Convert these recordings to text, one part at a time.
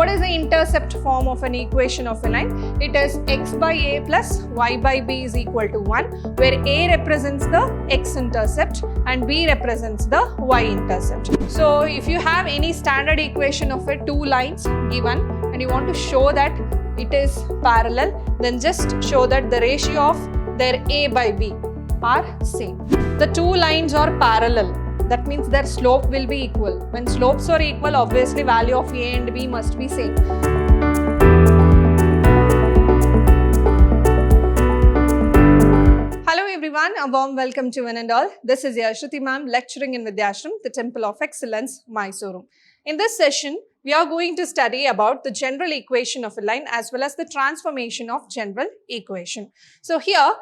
what is the intercept form of an equation of a line? It is x by a plus y by b is equal to 1, where a represents the x-intercept and b represents the y-intercept. So if you have any standard equation of a two lines given and you want to show that it is parallel, then just show that the ratio of their a by b are same. The two lines are parallel. That means their slope will be equal. When slopes are equal, obviously value of a and b must be same. Hello everyone, a warm welcome to one and all. This is Yashruti ma'am lecturing in Vidhyaashram, the Temple of Excellence, Mysuru. In this session, we are going to study about the general equation of a line as well as the transformation of general equation. So here,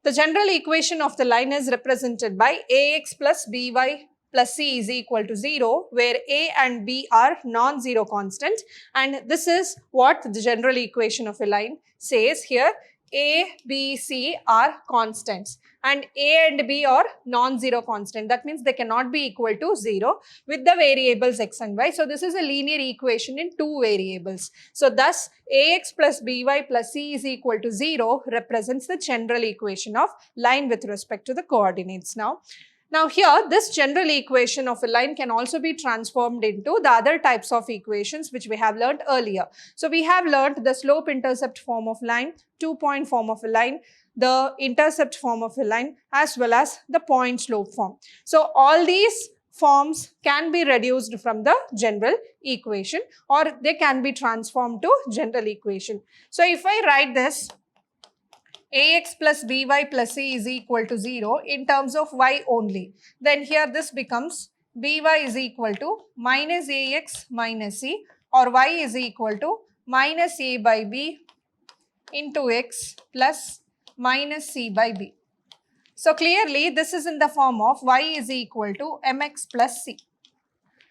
the general equation of the line is represented by ax plus by plus c is equal to 0, where a and b are non-zero constant, and this is what the general equation of a line says here. A, B, C are constants and A and B are non-zero constant. That means they cannot be equal to 0 with the variables x and y. So this is a linear equation in two variables. So thus Ax plus By plus C is equal to 0 represents the general equation of line with respect to the coordinates. Now here, this general equation of a line can also be transformed into the other types of equations which we have learned earlier. So we have learned the slope-intercept form of line, two-point form of a line, the intercept form of a line, as well as the point-slope form. So all these forms can be reduced from the general equation, or they can be transformed to general equation. So if I write this, Ax plus By plus C is equal to 0 in terms of y only, then here this becomes By is equal to minus Ax minus C, or y is equal to minus A by B into x plus minus C by B. So clearly this is in the form of y is equal to mx plus c.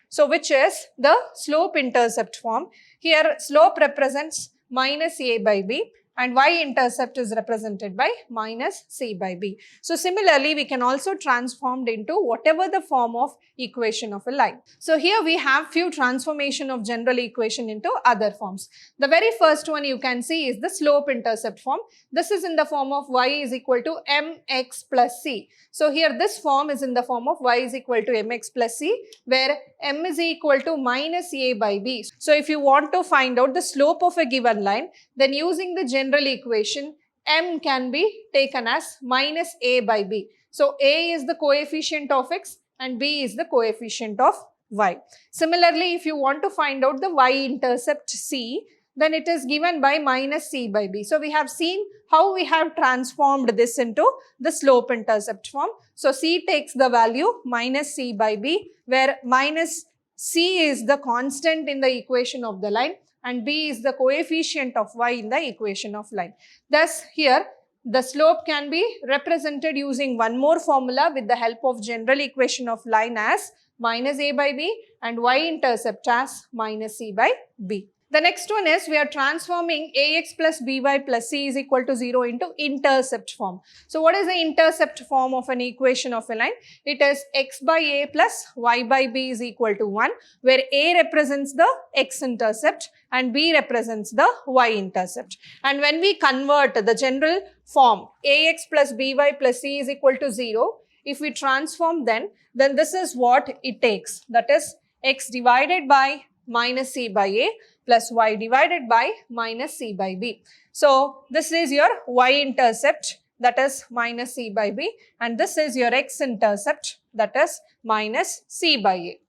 So which is the slope-intercept form. Here slope represents minus A by B, and y-intercept is represented by minus c by b. So similarly, we can also transform into whatever the form of equation of a line. So here we have few transformation of general equation into other forms. The very first one you can see is the slope-intercept form. This is in the form of y is equal to mx plus c. So here this form is in the form of y is equal to mx plus c, where m is equal to minus a by b. So if you want to find out the slope of a given line, then using the general equation, m can be taken as minus a by b. So a is the coefficient of x and b is the coefficient of y. Similarly, if you want to find out the y-intercept c, then it is given by minus c by b. So we have seen how we have transformed this into the slope-intercept form. So c takes the value minus c by b, where minus c is the constant in the equation of the line and b is the coefficient of y in the equation of line. Thus here the slope can be represented using one more formula with the help of general equation of line as minus a by b and y-intercept as minus c by b. The next one is we are transforming Ax plus By plus C is equal to 0 into intercept form. So what is the intercept form of an equation of a line? It is x by A plus y by B is equal to 1, where A represents the x-intercept and B represents the y-intercept. And when we convert the general form Ax plus By plus C is equal to 0, if we transform then this is what it takes. That is x divided by minus c by a plus y divided by minus c by b. So this is your y-intercept, that is minus c by b, and this is your x-intercept, that is minus c by a.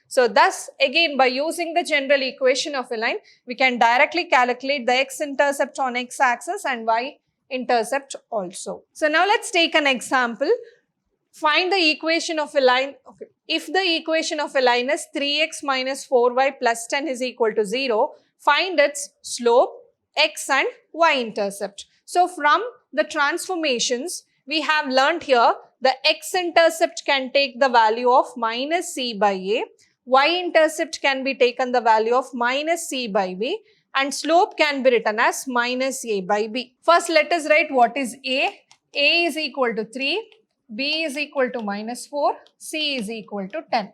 So thus again, by using the general equation of a line, we can directly calculate the x-intercept on x-axis and y-intercept also. So now let's take an example. Find the equation of a line. Okay. If the equation of a line is 3x minus 4y plus 10 is equal to 0, find its slope, x and y-intercept. So from the transformations, we have learnt here the x-intercept can take the value of minus c by a, y-intercept can be taken the value of minus c by b, and slope can be written as minus a by b. First let us write what is a. A is equal to 3. B is equal to minus 4, C is equal to 10.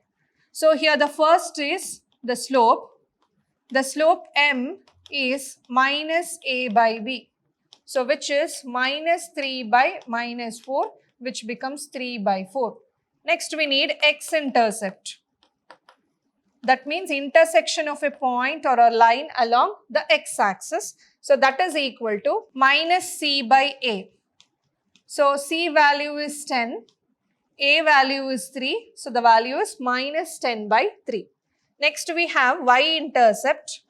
So here the first is the slope, the slope m is minus a by b. So which is minus 3 by minus 4, which becomes 3 by 4. Next we need x-intercept. That means intersection of a point or a line along the x-axis. So that is equal to minus c by a. So c value is 10, a value is 3. So the value is minus 10 by 3. Next we have y-intercept.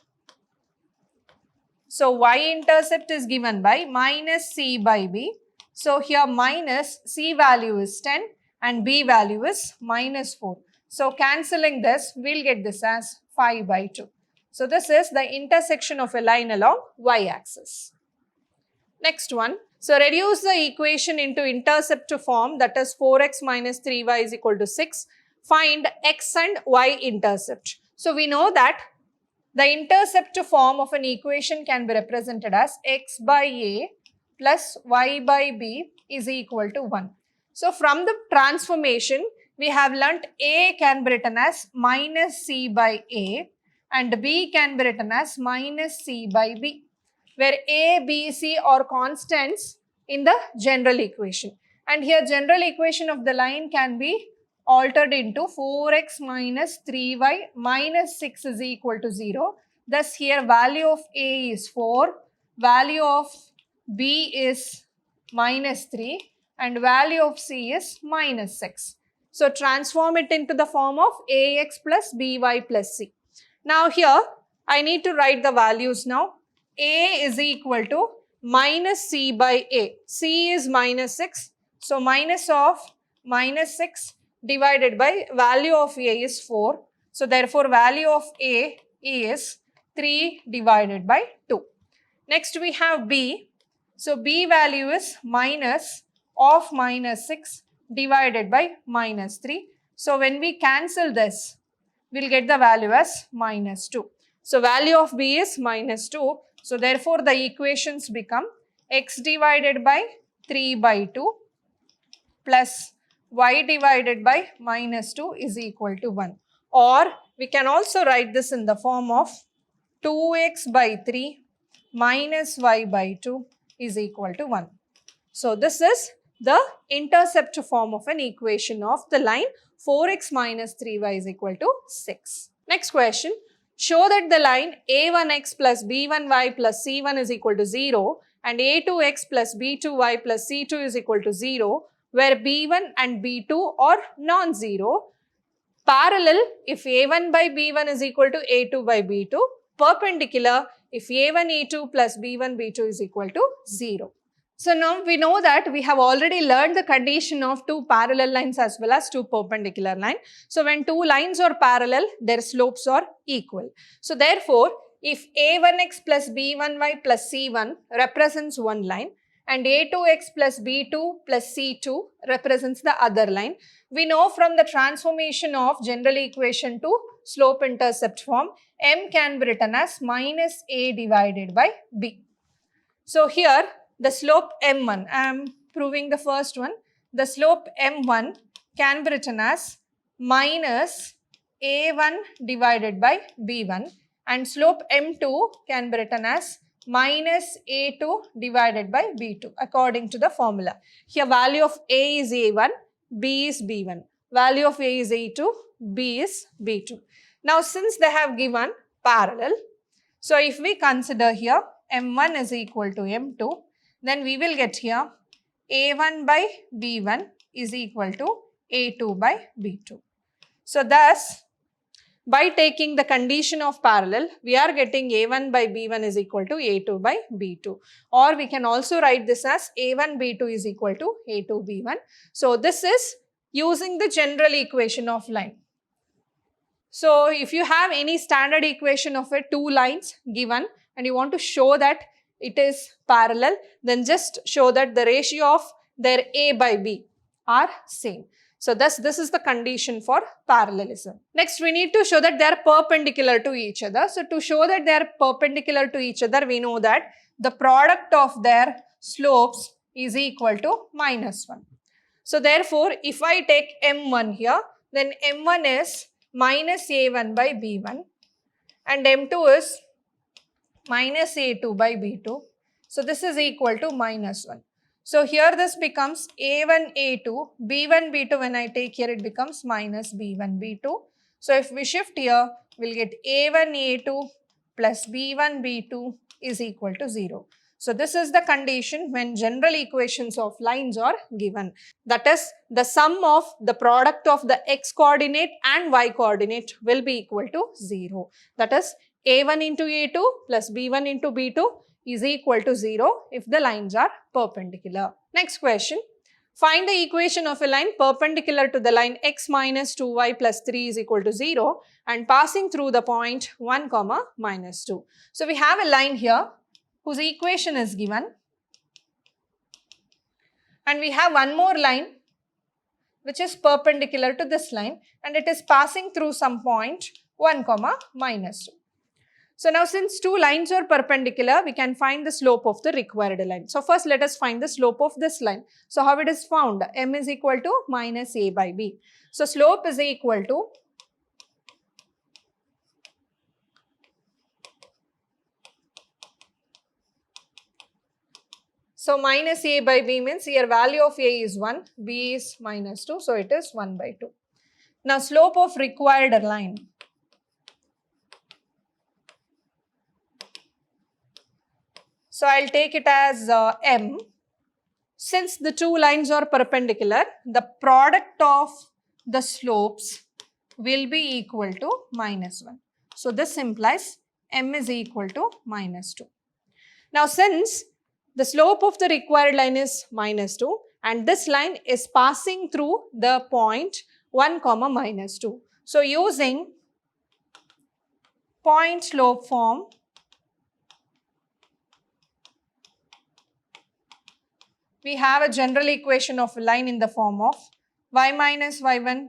So y-intercept is given by minus c by b. So here minus c value is 10 and b value is minus 4. So cancelling this, we'll get this as 5 by 2. So this is the intersection of a line along y-axis. Next one. So reduce the equation into intercept form, that is 4x minus 3y is equal to 6. Find x and y intercept. So we know that the intercept form of an equation can be represented as x by a plus y by b is equal to 1. So from the transformation, we have learnt a can be written as minus c by a and b can be written as minus c by b, where a, b, c are constants in the general equation. And here general equation of the line can be altered into 4x minus 3y minus 6 is equal to 0. Thus here value of a is 4, value of b is minus 3 and value of c is minus 6. So transform it into the form of ax plus by plus c. Now here I need to write the values now. A is equal to minus c by a. C is minus 6. So minus of minus 6 divided by value of a is 4. So therefore value of a is 3 divided by 2. Next we have b. So b value is minus of minus 6 divided by minus 3. So when we cancel this, we'll get the value as minus 2. So value of b is minus 2. So therefore the equations become x divided by 3 by 2 plus y divided by minus 2 is equal to 1. Or we can also write this in the form of 2x by 3 minus y by 2 is equal to 1. So this is the intercept form of an equation of the line 4x minus 3y is equal to 6. Next question. Show that the line a1x plus b1y plus c1 is equal to 0 and a2x plus b2y plus c2 is equal to 0, where b1 and b2 are non-zero. Parallel if a1 by b1 is equal to a2 by b2. Perpendicular if a1 e2 plus b1 b2 is equal to 0. So now we know that we have already learned the condition of two parallel lines as well as two perpendicular lines. So when two lines are parallel, their slopes are equal. So therefore, if a1x plus b1y plus c1 represents one line and a2x plus b2 plus c2 represents the other line, we know from the transformation of general equation to slope intercept form, m can be written as minus a divided by b. So here the slope m1, I am proving the first one, the slope m1 can be written as minus a1 divided by b1 and slope m2 can be written as minus a2 divided by b2 according to the formula. Here value of a is a1, b is b1, value of a is a2, b is b2. Now since they have given parallel, so if we consider here m1 is equal to m2, then we will get here a1 by b1 is equal to a2 by b2. So thus, by taking the condition of parallel, we are getting a1 by b1 is equal to a2 by b2. Or we can also write this as a1 b2 is equal to a2 b1. So this is using the general equation of line. So if you have any standard equation of it, two lines given and you want to show that it is parallel, then just show that the ratio of their a by b are same. So thus this is the condition for parallelism. Next we need to show that they are perpendicular to each other. So to show that they are perpendicular to each other, we know that the product of their slopes is equal to minus 1. So therefore if I take m1 here, then m1 is minus a1 by b1 and M2 is minus A2 by B2. So this is equal to minus 1. So here this becomes A1, A2, B1, B2. When I take here, it becomes minus B1, B2. So if we shift here, we'll get A1, A2 plus B1, B2 is equal to 0. So this is the condition when general equations of lines are given. That is, the sum of the product of the x coordinate and y coordinate will be equal to 0. That is, A1 into A2 plus B1 into B2 is equal to 0 if the lines are perpendicular. Next question. Find the equation of a line perpendicular to the line x minus 2y plus 3 is equal to 0 and passing through the point 1 comma minus 2. So we have a line here whose equation is given, and we have one more line which is perpendicular to this line and it is passing through some point 1 comma minus 2. So now since two lines are perpendicular, we can find the slope of the required line. So first let us find the slope of this line. So how it is found? M is equal to minus A by B. So slope is equal to minus A by B means here value of A is 1, B is minus 2. So it is 1 by 2. Now slope of required line. So I'll take it as M. Since the two lines are perpendicular, the product of the slopes will be equal to minus 1. So this implies M is equal to minus 2. Now since the slope of the required line is minus 2 and this line is passing through the point 1 comma minus 2. So using point slope form, we have a general equation of a line in the form of y minus y1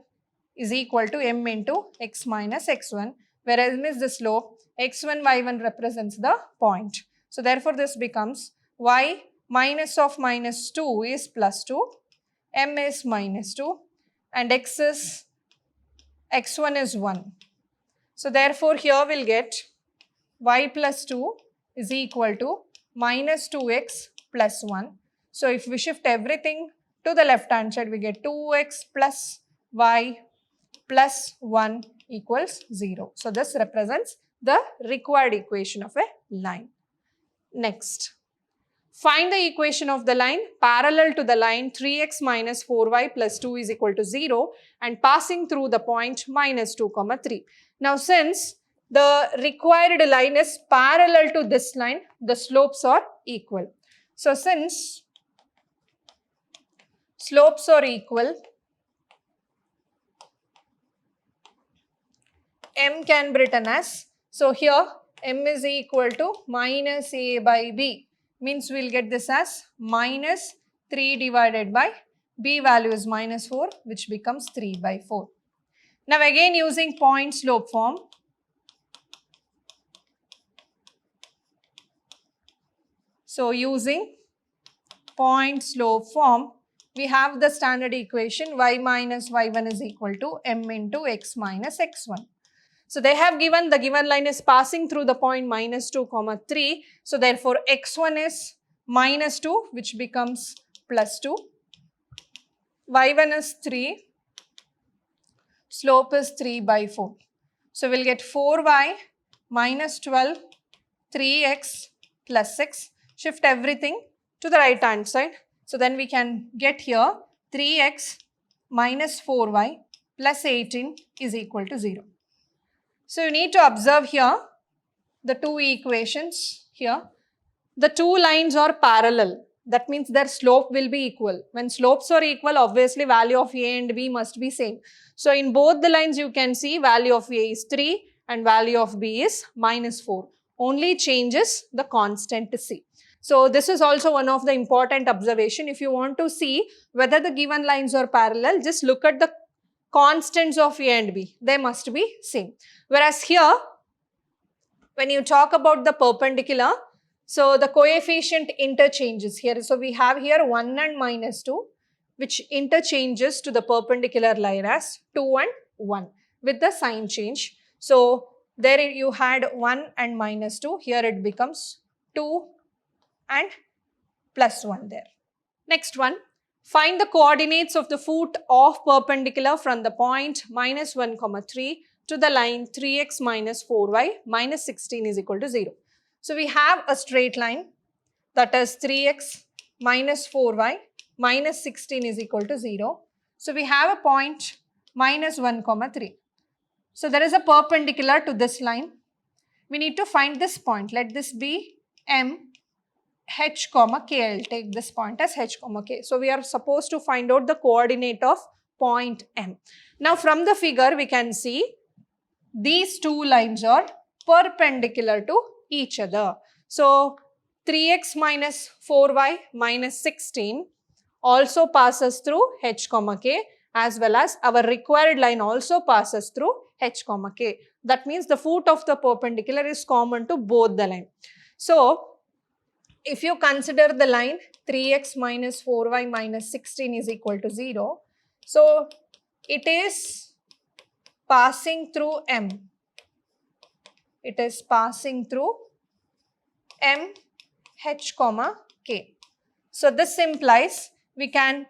is equal to m into x minus x1, where m is the slope, x1, y1 represents the point. So therefore this becomes y minus of minus 2 is plus 2, m is minus 2 and x1 is 1. So therefore here we'll get y plus 2 is equal to minus 2x plus 1. So if we shift everything to the left hand side, we get 2x plus y plus 1 equals 0. So this represents the required equation of a line. Next, find the equation of the line parallel to the line 3x minus 4y plus 2 is equal to 0 and passing through the point minus 2 comma 3. Now since the required line is parallel to this line, the slopes are equal. So since slopes are equal, M can be written as, so here M is equal to minus A by B, means we will get this as minus 3 divided by B value is minus 4, which becomes 3 by 4. Now again using point slope form, so using point slope form, we have the standard equation y minus y1 is equal to m into x minus x1. So they have given the given line is passing through the point minus 2 comma 3. So therefore x1 is minus 2, which becomes plus 2. y1 is 3. Slope is 3 by 4. So we'll get 4y minus 12, 3x plus 6. Shift everything to the right hand side. So then we can get here 3x minus 4y plus 18 is equal to 0. So you need to observe here the two equations here. The two lines are parallel. That means their slope will be equal. When slopes are equal, obviously value of A and B must be same. So in both the lines you can see value of A is 3 and value of B is minus 4. Only changes the constant C. So this is also one of the important observation. If you want to see whether the given lines are parallel, just look at the constants of A and B. They must be same. Whereas here, when you talk about the perpendicular, so the coefficient interchanges here. So we have here 1 and minus 2, which interchanges to the perpendicular line as 2 and 1 with the sign change. So There you had 1 and minus 2. Here it becomes 2 and plus 1 there. Next one. Find the coordinates of the foot of perpendicular from the point minus 1, 3 to the line 3x minus 4y minus 16 is equal to 0. So we have a straight line, that is 3x minus 4y minus 16 is equal to 0. So we have a point minus 1, 3. So there is a perpendicular to this line. We need to find this point. Let this be M, H, K. I'll take this point as H, K. So we are supposed to find out the coordinate of point M. Now from the figure we can see these two lines are perpendicular to each other. So 3x minus 4y minus 16 also passes through H, K, as well as our required line also passes through H, K. That means the foot of the perpendicular is common to both the line. So if you consider the line 3x minus 4y minus 16 is equal to 0, so it is passing through M. It is passing through M, H, K. So this implies we can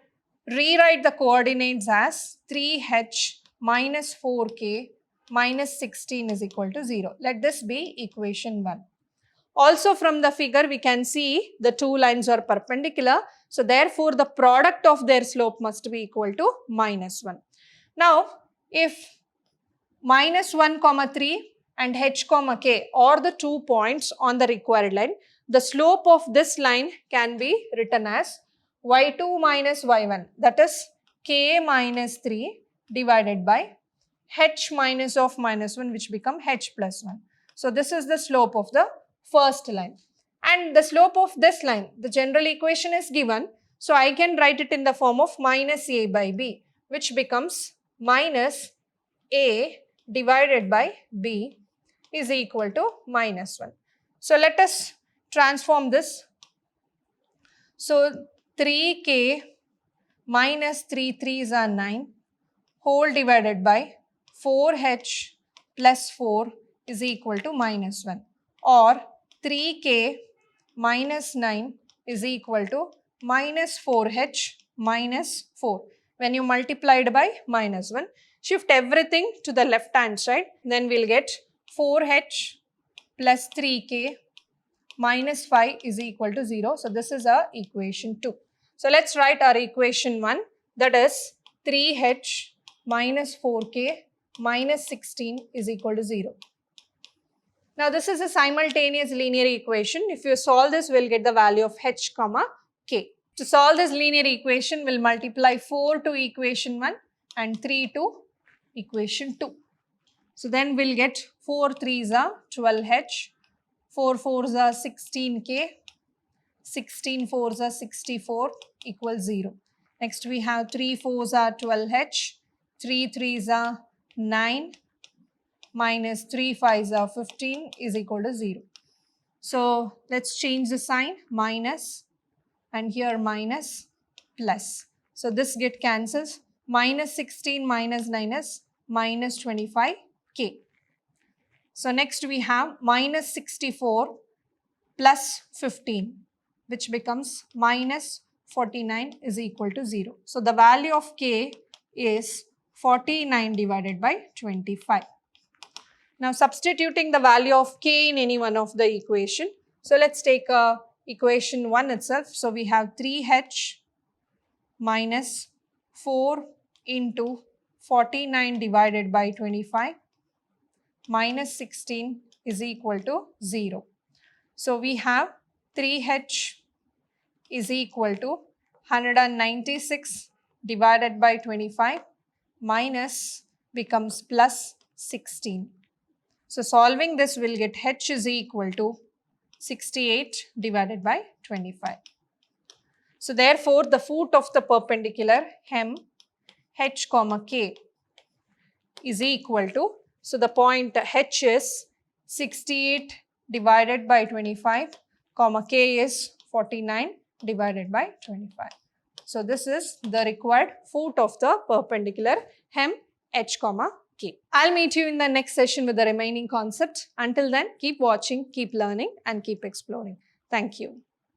rewrite the coordinates as 3h minus 4k minus 16 is equal to 0. Let this be equation 1. Also from the figure we can see the two lines are perpendicular. So therefore the product of their slope must be equal to minus 1. Now if minus 1, 3 and H, K are the 2 points on the required line, the slope of this line can be written as y2 minus y1, that is k minus 3 divided by h minus of minus 1, which become h plus 1. So this is the slope of the first line. And the slope of this line, the general equation is given. So I can write it in the form of minus a by b, which becomes minus a divided by b is equal to minus 1. So let us transform this. So 3k minus 3 3s are 9 whole divided by 4h plus 4 is equal to minus 1, or 3k minus 9 is equal to minus 4h minus 4. When you multiply it by minus 1, shift everything to the left hand side, then we'll get 4h plus 3k minus 5 is equal to 0. So this is our equation 2. So let's write our equation 1, that is 3h minus 4k minus 16 is equal to 0. Now this is a simultaneous linear equation. If you solve this, we'll get the value of h, k. To solve this linear equation, we'll multiply 4 to equation 1 and 3 to equation 2. So then we'll get 4 3s are 12h, 4 4s are 16k, 16 4s are 64 equals 0. Next we have 3 4s are 12h, 3 3s are 9 minus 3 5s are 15 is equal to 0. So let's change the sign, minus, and here minus, plus. So this get cancels. Minus 16 minus 9 is minus 25k. So next we have minus 64 plus 15, which becomes minus 49 is equal to 0. So the value of k is 49 divided by 25. Now substituting the value of k in any one of the equation. So let's take equation 1 itself. So we have 3h minus 4 into 49 divided by 25 minus 16 is equal to 0. So we have 3h is equal to 196 divided by 25 minus becomes plus 16. So solving this, will get h is equal to 68 divided by 25. So therefore the foot of the perpendicular hem h, k is equal to, so the point h is 68 divided by 25, k is 49 divided by 25. So this is the required foot of the perpendicular hem h, Okay. I'll meet you in the next session with the remaining concept. Until then, keep watching, keep learning, and keep exploring. Thank you.